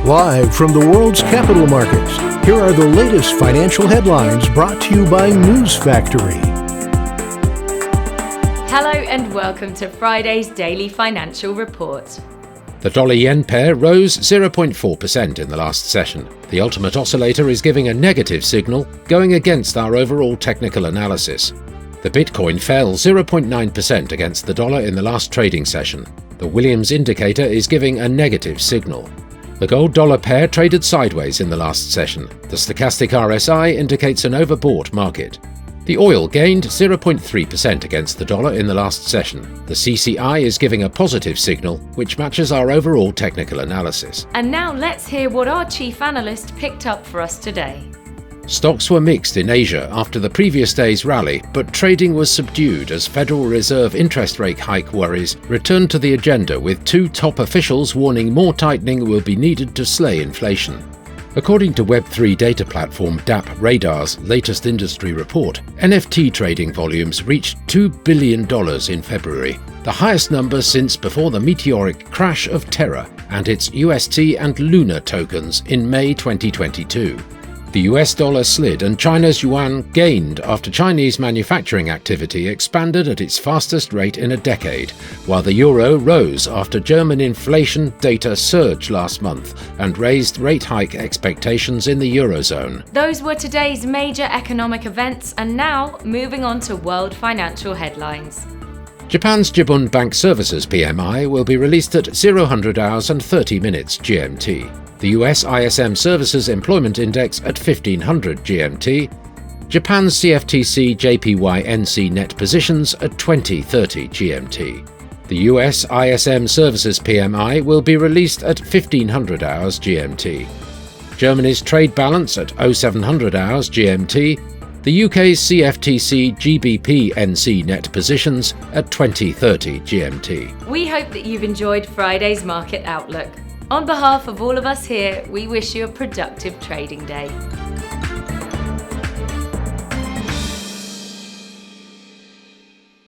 Live from the world's capital markets, here are the latest financial headlines brought to you by News Factory. Hello and welcome to Friday's Daily Financial Report. The dollar-yen pair rose 0.4% in the last session. The ultimate oscillator is giving a negative signal, going against our overall technical analysis. The Bitcoin fell 0.9% against the dollar in the last trading session. The Williams indicator is giving a negative signal. The gold-dollar pair traded sideways in the last session. The stochastic RSI indicates an overbought market. The oil gained 0.3% against the dollar in the last session. The CCI is giving a positive signal, which matches our overall technical analysis. And now let's hear what our chief analyst picked up for us today. Stocks were mixed in Asia after the previous day's rally, but trading was subdued as Federal Reserve interest rate hike worries returned to the agenda, with two top officials warning more tightening will be needed to slay inflation. According to Web3 data platform DApp Radar's latest industry report, NFT trading volumes reached $2 billion in February, the highest number since before the meteoric crash of Terra and its UST and Luna tokens in May 2022. The US dollar slid and China's yuan gained after Chinese manufacturing activity expanded at its fastest rate in a decade, while the euro rose after German inflation data surged last month and raised rate hike expectations in the eurozone. Those were today's major economic events, and now moving on to world financial headlines. Japan's Jibun Bank Services PMI will be released at 0000 hours and 30 minutes GMT. The US ISM Services Employment Index at 1500 GMT, Japan's CFTC JPY NC net positions at 2030 GMT. The US ISM Services PMI will be released at 1500 hours GMT. Germany's trade balance at 0700 hours GMT, the UK's CFTC GBP NC net positions at 2030 GMT. We hope that you've enjoyed Friday's Market Outlook. On behalf of all of us here, we wish you a productive trading day.